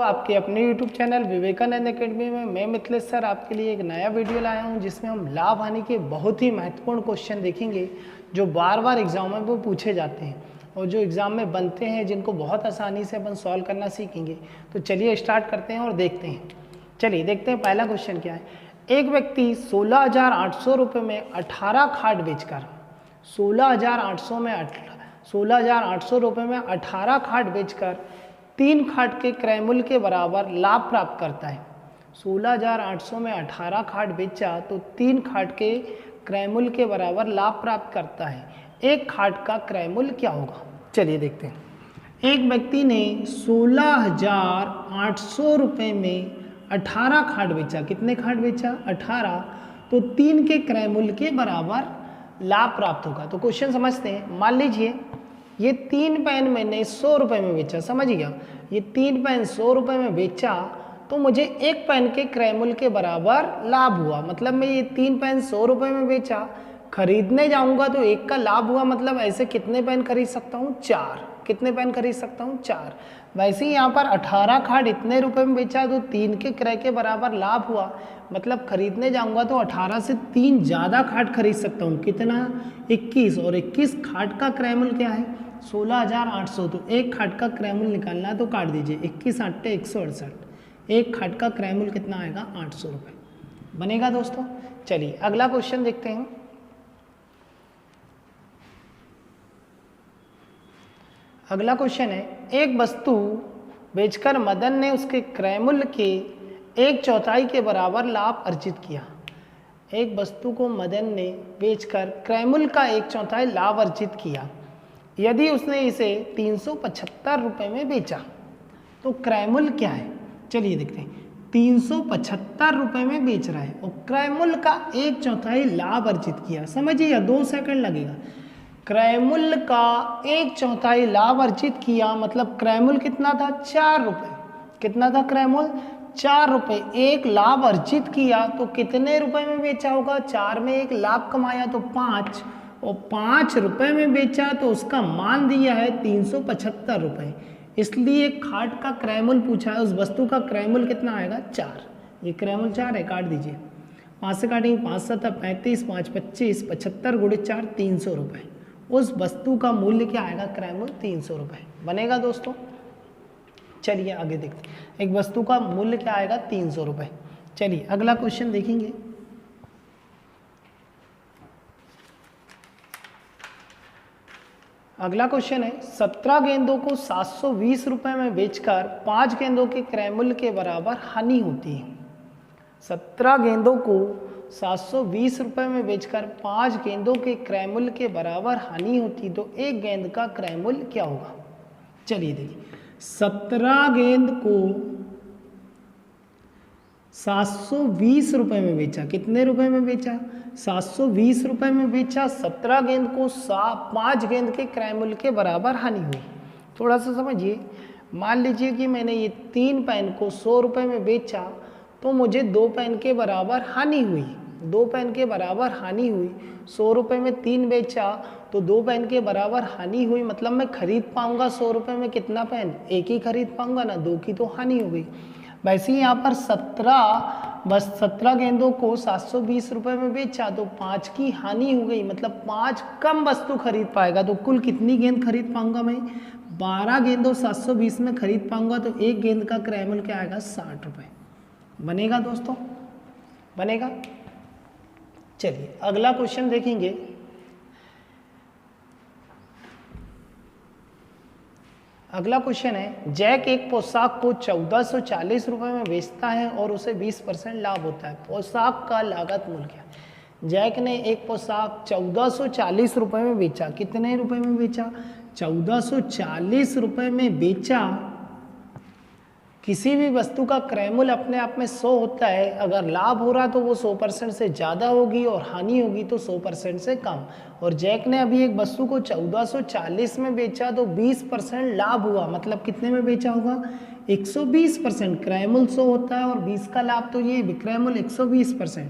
आपके अपने YouTube channel Vivekananda academy में मैं मिथिलेश सर आपके लिए एक नया वीडियो लाया हूं जिसमें हम लाभ हानि के बहुत ही महत्वपूर्ण क्वेश्चन देखेंगे जो बार बार एग्जाम में वो पूछे जाते हैं और जो एग्ज़ाम में बनते हैं जिनको बहुत आसानी से अपन सॉल्व करना सीखेंगे। तो चलिए स्टार्ट करते हैं और देखते हैं। चलिए देखते हैं पहला क्वेश्चन क्या है। एक व्यक्ति 16,800 रुपये में 18 खाट बेचकर 16,800 रुपये में 18 खाट बेचकर 3 खाट के क्रय मूल्य के बराबर लाभ प्राप्त करता है। 16,800 में 18 खाट बेचा तो 3 खाट के क्रय मूल्य के बराबर लाभ प्राप्त करता है। एक खाट का क्रय मूल्य क्या होगा? चलिए देखते हैं। एक व्यक्ति ने 16,800 रुपये में 18 खाट बेचा। कितने खाट बेचा? 18। तो 3 के क्रय मूल्य के बराबर लाभ प्राप्त होगा। तो क्वेश्चन समझते हैं। मान लीजिए ये 3 पेन मैंने 100 रुपये में बेचा, समझ गया। ये 3 पेन 100 रुपये में बेचा तो मुझे एक पेन के क्रय मूल्य के बराबर लाभ हुआ। मतलब मैं ये 3 पेन 100 रुपये में बेचा, खरीदने जाऊंगा तो एक का लाभ हुआ। मतलब ऐसे कितने पेन खरीद सकता हूँ? 4। कितने पेन खरीद सकता हूँ? 4। वैसे ही यहाँ पर 18 खाट इतने रुपए में बेचा तो 3 के क्रय के बराबर लाभ हुआ। मतलब खरीदने जाऊंगा तो 18 से 3 ज़्यादा खाट खरीद सकता हूँ। कितना? 21। और 21 खाट का क्रय मूल्य क्या है? 16,800। तो एक खाट का क्रय मूल्य निकालना है तो काट दीजिए। 21 8 168। एक खाट का क्रय मूल्य कितना आएगा? 800 रुपये बनेगा दोस्तों। चलिए अगला क्वेश्चन देखते हैं। अगला क्वेश्चन है, एक वस्तु बेचकर मदन ने उसके क्रय मूल्य के 1/4 के बराबर लाभ अर्जित किया। एक वस्तु को मदन ने बेचकर क्रय मूल्य का 1/4 लाभ अर्जित किया। यदि उसने इसे 375 रुपये में बेचा तो क्रय मूल्य क्या है? चलिए देखते हैं। 375 रुपये में बेच रहा है और क्रय मूल्य का 1/4 लाभ अर्जित किया। समझिए 2 सेकंड लगेगा। क्रय मूल्य का 1/4 लाभ अर्जित किया मतलब क्रय मूल्य कितना था? 4 रुपये। कितना था क्रय मूल्य? 4 रुपये। एक लाभ अर्जित किया तो कितने रुपए में बेचा होगा? 4 में एक लाभ कमाया तो 5 और 5 रुपये में बेचा तो उसका मान दिया है 375 रुपये। इसलिए खाट का क्रय मूल्य पूछा है। उस वस्तु का क्रय मूल्य कितना आएगा? 4। ये क्रय मूल्य 4 है, काट दीजिए। 5 से काटेंगे 5 7 35 5 25 75 गुणे 4 300 रुपये। उस वस्तु का मूल्य क्या आएगा? क्रय मूल्य 300 रुपये बनेगा दोस्तों। चलिए आगे देखते हैं। एक वस्तु का मूल्य क्या आएगा? 300 रुपये। चलिए अगला क्वेश्चन देखेंगे। अगला क्वेश्चन है, 17 गेंदों को 720 रुपये में बेचकर 5 गेंदों के क्रय मूल्य के बराबर हानि होती है। 17 गेंदों को 720 रुपये में बेचकर 5 गेंदों के क्रय मूल्य के बराबर हानि होती तो एक गेंद का क्रय मूल्य क्या होगा? चलिए देखिए। 17 गेंद को 720 रुपये में बेचा। कितने रुपए में बेचा? 720 रुपये में बेचा। 17 गेंद को 5 गेंद के क्रय मूल्य के बराबर हानि हुई। थोड़ा सा समझिए। मान लीजिए कि मैंने ये 3 पेन को 100 रुपये में बेचा तो मुझे 2 पेन के बराबर हानि हुई। 2 पेन के बराबर हानि हुई। 100 रुपये में 3 बेचा तो 2 पेन के बराबर हानि हुई। मतलब मैं खरीद पाऊंगा 100 रुपये में कितना पेन? एक ही खरीद पाऊंगा ना, 2 की तो हानि हो गई। वैसे ही यहाँ पर 17 गेंदों को 720 रुपये में बेचा तो 5 की हानि हो गई। मतलब 5 कम वस्तु खरीद पाएगा। तो कुल कितनी गेंद खरीद पाऊंगा मैं? 12 गेंदों 720 में खरीद पाऊंगा तो एक गेंद का क्रय मूल्य क्या आएगा? 60 रुपये बनेगा दोस्तों। बनेगा। चलिए अगला क्वेश्चन देखेंगे। अगला क्वेश्चन है, जैक एक पोशाक को 1440 रुपये में बेचता है और उसे 20% लाभ होता है। पोशाक का लागत मूल्य क्या है? जैक ने एक पोशाक 1440 रुपये में बेचा। कितने रुपए में बेचा? 1440 रुपये में बेचा। किसी भी वस्तु का क्रय मूल्य अपने आप में 100 होता है। अगर लाभ हो रहा तो वो 100% से ज़्यादा होगी और हानि होगी तो 100% से कम। और जैक ने अभी एक वस्तु को 1440 में बेचा तो 20% लाभ हुआ। मतलब कितने में बेचा होगा? 120%। क्रय मूल्य 100 होता है और 20 का लाभ तो ये विक्रय मूल्य 120%।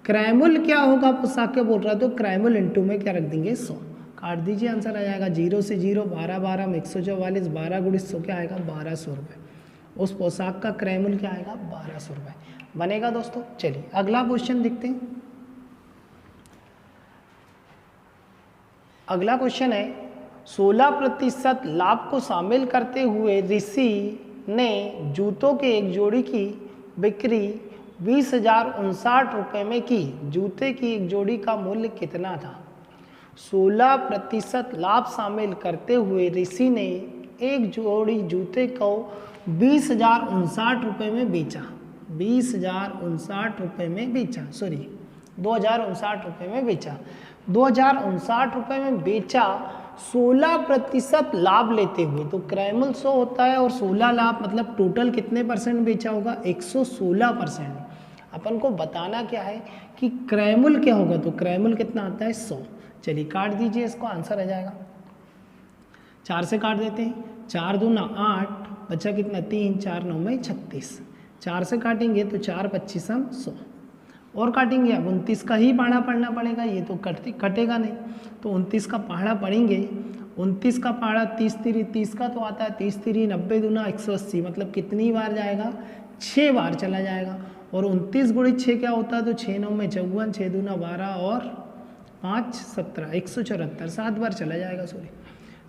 क्रय मूल्य क्या होगा पोशाक के बोल रहा है तो क्रय मूल्य इंटू में क्या रख देंगे? 100। काट दीजिए, आंसर आ जाएगा 0 से 0 12 12 में 144। 12 गुणित 100 क्या आएगा? 1200 रुपये। उस पोशाक का क्रय मूल्य क्या आएगा 1200 रुपये बनेगा दोस्तों। चलिए अगला क्वेश्चन देखते हैं। अगला क्वेश्चन है 16% लाभ को शामिल करते हुए ऋषि ने जूतों के एक जोड़ी की बिक्री 20,059 रुपये में की। जूते की एक जोड़ी का मूल्य कितना था? 16% लाभ शामिल करते हुए ऋषि ने एक जोड़ी जूते को 20,059 रुपये में बेचा। 20,059 रुपये में बेचा, सॉरी 2,059 रुपये में बेचा। 2,059 रुपये में बेचा 16% लाभ लेते हुए, तो क्रय मूल्य 100 होता है और 16 लाभ मतलब टोटल कितने परसेंट बेचा होगा? 116%। अपन को बताना क्या है कि क्रय मूल्य क्या होगा, तो क्रय मूल्य कितना आता है 100। चलिए काट दीजिए इसको, आंसर आ जाएगा 4 से काट देते हैं। 4 दूना 8, बचा कितना 3, 4 9 में 36। 4 से काटेंगे तो 4 25 100 और काटेंगे। अब 29 का ही पहाड़ा पढ़ना पड़ेगा, ये तो कटेगा नहीं, तो 29 का पहाड़ा पढ़ेंगे। 29 का पहाड़ा 30 3 30 का तो आता है 30 3 90 दूना 180, मतलब कितनी बार जाएगा? 6 बार चला जाएगा। और 29 गुणी 6 क्या होता है? तो 6 9 में 54, 6 दूना 12 और 5 17, 174, 7 बार चला जाएगा। सॉरी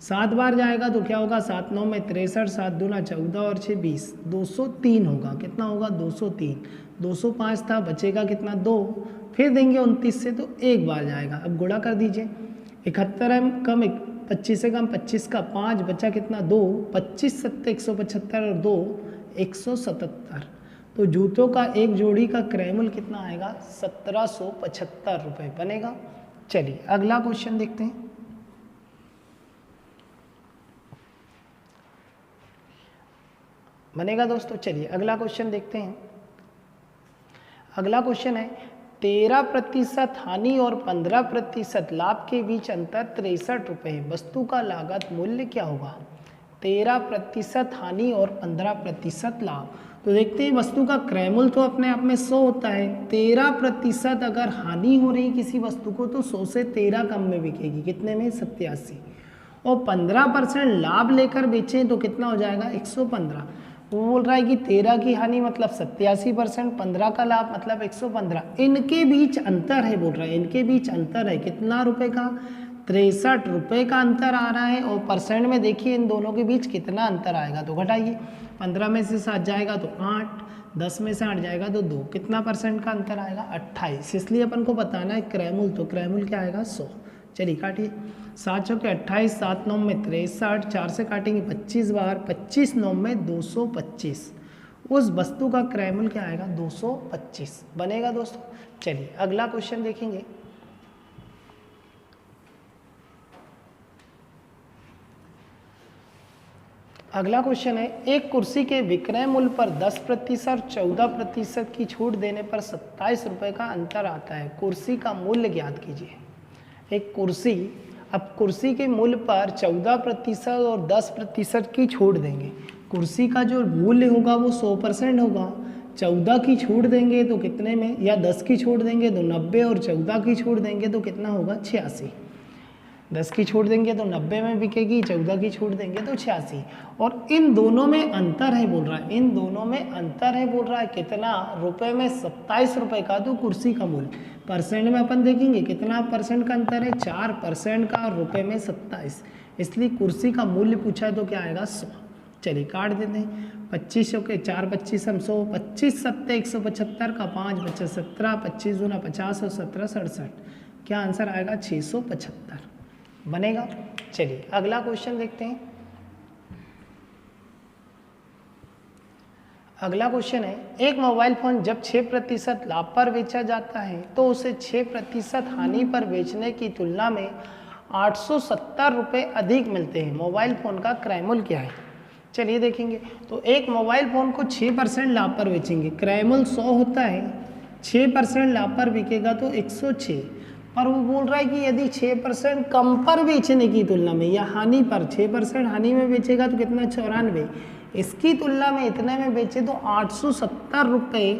7 बार जाएगा तो क्या होगा? 7 9 में 63, 7 दूना 14 और 6 20, 203 होगा। कितना होगा? 203। 205 था, बचेगा कितना? 2। फिर देंगे 29 से तो 1 बार जाएगा। अब गुणा कर दीजिए। 71 है कम 25 से कम 25 का 5, बचा कितना? 2। 25 7 175 और 2 177। तो जूतों का एक जोड़ी का क्रय मूल्य कितना आएगा? 1775 रुपये बनेगा। चलिए अगला क्वेश्चन देखते हैं। बनेगा दोस्तों। चलिए अगला क्वेश्चन देखते हैं। अगला क्वेश्चन है 13% हानि और 15% लाभ के बीच अंतर 63 रुपये। वस्तु का लागत मूल्य क्या होगा? 13% हानि और 15% लाभ। तो देखते हैं वस्तु का क्रय मूल्य तो अपने आप में 100 होता है। 13% अगर हानि हो रही किसी वस्तु को तो 100 से 13 कम में बिकेगी। कितने में? 87। और 15% लाभ लेकर बेचें तो कितना हो जाएगा? 115। वो बोल रहा है कि 13 की हानि मतलब 87%, 15 का लाभ मतलब 115। इनके बीच अंतर है, बोल रहा है इनके बीच अंतर है कितना रुपए का? 63 रुपये का अंतर आ रहा है। और परसेंट में देखिए इन दोनों के बीच कितना अंतर आएगा, तो घटाइए। 15 में से 7 जाएगा तो 8, 10 में से 8 जाएगा तो 2, कितना परसेंट का अंतर आएगा? 28। इसलिए अपन को बताना है क्रय मूल्य, तो क्रय मूल्य क्या आएगा? 100। चलिए काटिए। 7 चौके 28, 7 9 में 63, 4 से काटेंगे 25 बार, 25 9 में 225। उस वस्तु का क्रय मूल्य क्या आएगा? 225 बनेगा दोस्तों। चलिए अगला क्वेश्चन देखेंगे। अगला क्वेश्चन है एक कुर्सी के विक्रय मूल्य पर 10% और 14% की छूट देने पर 27 रुपये का अंतर आता है। कुर्सी का मूल्य ज्ञात कीजिए। एक कुर्सी, अब कुर्सी के मूल्य पर 14% और 10% की छूट देंगे। कुर्सी का जो मूल्य होगा वो 100% होगा। 14 की छूट देंगे तो कितने में, या 10 की छूट देंगे तो 90, और 14 की छूट देंगे तो कितना होगा? 86। 10 की छूट देंगे तो 90 में बिकेगी, 14 की छूट देंगे तो 86। और इन दोनों में अंतर है बोल रहा है, इन दोनों में अंतर है बोल रहा है कितना रुपए में? 27 रुपये का। तो कुर्सी का मूल्य परसेंट में अपन देखेंगे कितना परसेंट का अंतर है? 4% का, और रुपए में 27। इसलिए कुर्सी का मूल्य पूछा है तो क्या आएगा? 100। चलिए काट देते हैं। 25 के 4 25 हम 100, 25 7 175 का 5 बचा 17, 25 दूना 50 और 17 67। क्या आंसर आएगा? 675 बनेगा। चलिए अगला क्वेश्चन देखते हैं। अगला क्वेश्चन है एक मोबाइल फ़ोन जब 6% लाभ पर बेचा जाता है तो उसे 6% हानि पर बेचने की तुलना में 870 रुपये अधिक मिलते हैं। मोबाइल फ़ोन का क्रय मूल्य क्या है? चलिए देखेंगे। तो एक मोबाइल फ़ोन को 6% लाभ पर बेचेंगे, क्रय मूल्य 100 होता है, 6% लाभ पर बिकेगा तो 106। और वो बोल रहा है कि यदि 6% कम पर बेचने की तुलना में, या हानि पर 6% हानि में बेचेगा तो कितना? 94। इसकी तुलना में इतने में बेचे तो 870 रुपये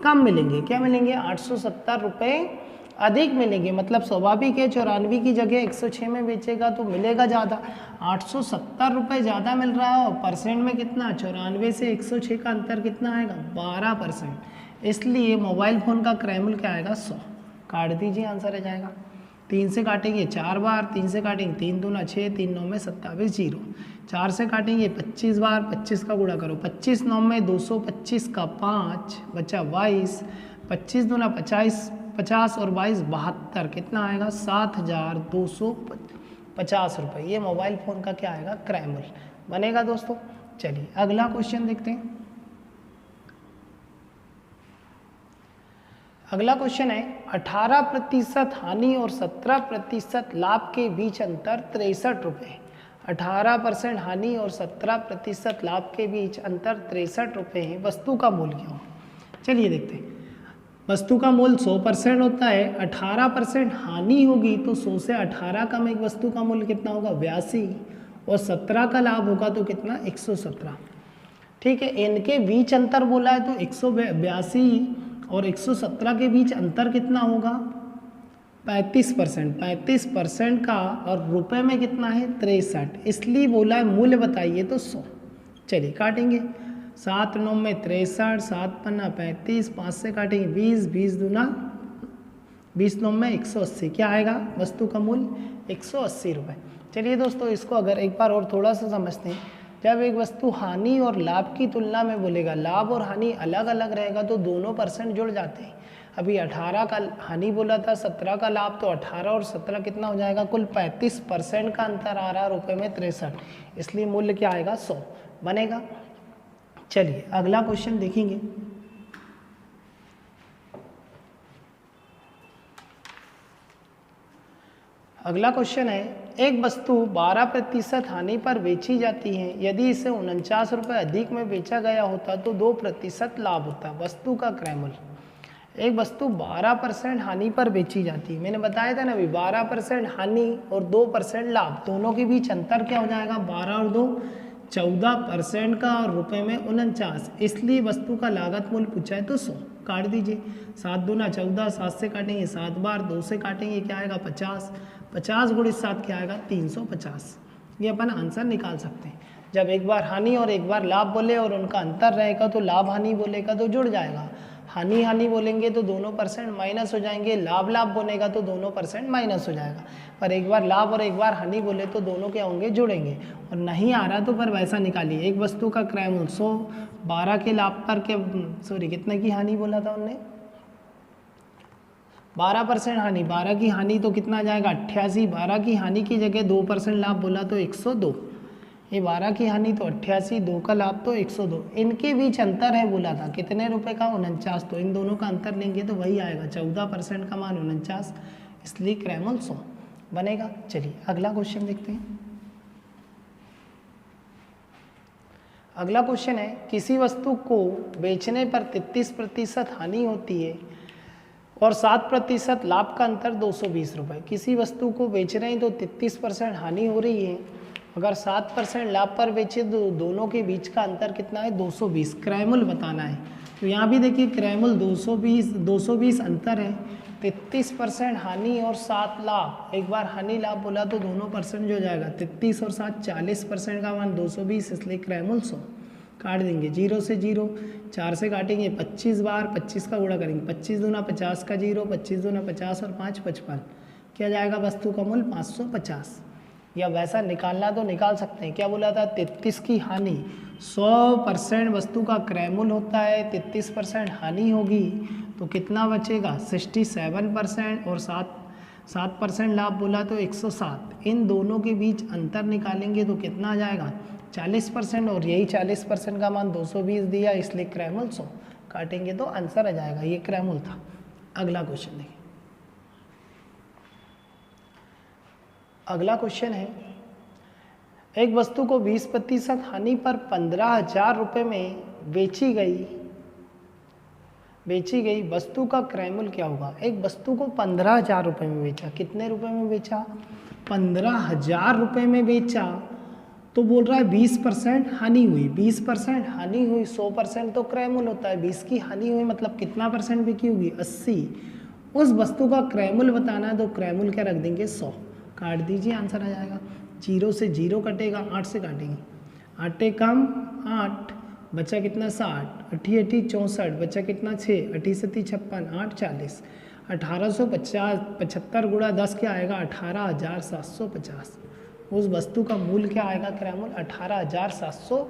कम मिलेंगे। क्या मिलेंगे? 870 रुपये अधिक मिलेंगे, मतलब स्वाभाविक है 94 की जगह 106 में बेचेगा तो मिलेगा ज़्यादा। 870 रुपये ज़्यादा मिल रहा है और परसेंट में कितना, 94 से 106 का अंतर कितना आएगा, 12%। इसलिए मोबाइल फ़ोन का क्रय मूल्य क्या आएगा, 100। काट दीजिए, आंसर आ जाएगा। 3 से काटेंगे 4 बार, 3 से काटेंगे 3 दूना 6, 3 9 में 27, 0। 4 से काटेंगे 25 बार, 25 का गुणा करो, 25 9 में 225 का 5 बचा 22, 25 दूना 50 और 22 72, कितना आएगा, 7250 रुपये। ये मोबाइल फ़ोन का क्या आएगा, क्रय मूल्य बनेगा दोस्तों। चलिए अगला क्वेश्चन देखते हैं। अगला क्वेश्चन है 18% हानि और 17% लाभ के बीच अंतर 63 रुपये। 18% हानि और 17% लाभ के बीच अंतर 63 रुपये है। वस्तु का मूल्य क्या होगा, चलिए देखते हैं। वस्तु का मूल्य 100% होता है, 18% हानि होगी तो 100 से 18 कम एक वस्तु का मूल्य कितना होगा, 82, और 17 का लाभ होगा तो कितना, 117। ठीक है, इनके बीच अंतर बोला है तो 182 और 117 के बीच अंतर कितना होगा, 35%। 35% का और रुपए में कितना है, 63, इसलिए बोला है मूल्य बताइए तो 100। चलिए काटेंगे, 7 9 में 63, 7 पन्ना 35, 5 से काटेंगे 20, 20 दूना 20 9 में 180, क्या आएगा वस्तु का मूल्य, 180 रुपये। चलिए दोस्तों इसको अगर एक बार और थोड़ा सा समझते हैं। जब एक वस्तु हानि और लाभ की तुलना में बोलेगा, लाभ और हानि अलग अलग रहेगा तो दोनों % जुड़ जाते हैं। अभी 18 का हानि बोला था, 17 का लाभ, तो 18 और 17 कितना हो जाएगा, कुल 35% का अंतर आ रहा है, रुपये में 63, इसलिए मूल्य क्या आएगा, 100 बनेगा। चलिए अगला क्वेश्चन देखेंगे। अगला क्वेश्चन है, एक वस्तु 12% हानि पर बेची जाती है, यदि इसे 49 रुपये अधिक में बेचा गया होता तो 2% लाभ होता। वस्तु का क्रय मूल्य। एक वस्तु 12% हानि पर बेची जाती है, मैंने बताया था ना अभी, 12% हानि और 2% लाभ, दोनों के बीच अंतर क्या हो जाएगा, 12 और 2 14% का, और रुपए में 49, इसलिए वस्तु का लागत मूल्य पूछा है तो 100। काट दीजिए, 7 दूना 14, 7 से काटेंगे 7 बार, 2 से काटेंगे क्या आएगा, 50, 50 गुणित 7 क्या आएगा, 350। ये अपन आंसर निकाल सकते हैं। जब एक बार हानि और एक बार लाभ बोले और उनका अंतर रहेगा तो लाभ हानि बोलेगा तो जुड़ जाएगा, हानि हानि बोलेंगे तो दोनों % माइनस हो जाएंगे, लाभ लाभ बोलेगा तो दोनों % माइनस हो जाएगा। पर एक बार लाभ और एक बार हानि बोले तो दोनों क्या होंगे, जुड़ेंगे। और नहीं आ रहा तो पर वैसा निकालिए। एक वस्तु का क्रय मूल्य 100, 12 के लाभ पर के सॉरी कितने की हानि बोला था उनने, 12% हानि, 12 की हानि तो कितना आ जाएगा, 88। 12 की हानि की जगह 2% लाभ बोला तो 102, ये 12 की हानि तो 88, 2 का लाभ तो 102। इनके बीच अंतर है बोला था कितने रुपए का, 49, तो इन दोनों का अंतर लेंगे तो वही आएगा, 14% का मान 49, इसलिए क्रय मूल्य 100 बनेगा। चलिए अगला क्वेश्चन देखते हैं। अगला क्वेश्चन है, किसी वस्तु को बेचने पर 33% हानि होती है और 7% लाभ का अंतर 220 रुपये। किसी वस्तु को बेच रहे हैं तो 33% हानि हो रही है, अगर 7% लाभ पर बेचे तो दोनों के बीच का अंतर कितना है, 220। क्रय मूल्य बताना है, तो यहाँ भी देखिए क्रय मूल्य 220 अंतर है, 33% हानि और 7 लाभ। एक बार हानि लाभ बोला तो दोनों % जो जाएगा, 33 और 7 40% का मान 220, इसलिए क्रय मूल्य 100। काट देंगे, 0 से 0, 4 से काटेंगे 25 बार, 25 का गुणा करेंगे, 25 दूना 50 का 0, 25 दूना 50 और 5 55, क्या जाएगा वस्तु का मूल्य 550। या वैसा निकालना तो निकाल सकते हैं, क्या बोला था, 33 की हानि, 100% वस्तु का क्रय मूल्य होता है, 33% हानि होगी तो कितना बचेगा, 67%, और 7% लाभ बोला तो 107। इन दोनों के बीच अंतर निकालेंगे तो कितना आ जाएगा, 40%, और यही 40% का मान 220 दिया, इसलिए क्रय मूल्य 100। काटेंगे तो आंसर आ जाएगा, ये क्रय मूल्य था। अगला क्वेश्चन देखिए। अगला क्वेश्चन है, एक वस्तु को 20% हानि पर 15,000 रुपये में बेची गई वस्तु का क्रय मूल्य क्या होगा। एक वस्तु को 15,000 रुपये में बेचा, कितने रुपए में बेचा, 15,000 रुपये में बेचा, तो बोल रहा है 20% हानि हुई, 20% हानि हुई, 100% तो क्रय मूल्य होता है, 20 की हानि हुई मतलब कितना % बिकी होगी, 80, उस वस्तु का क्रय मूल्य बताना है तो क्रय मूल्य क्या रख देंगे 100, काट दीजिए आंसर आ जाएगा। 0 से 0 कटेगा, 8 से काटेंगे, 8 कम 8, बचा कितना 60, 8 8 64, बचा कितना 6, 8 7 56, 8 40, 1875 गुणा 10 क्या आएगा 18,750। उस वस्तु का मूल्य क्या आएगा क्रय मूल्य 18,750।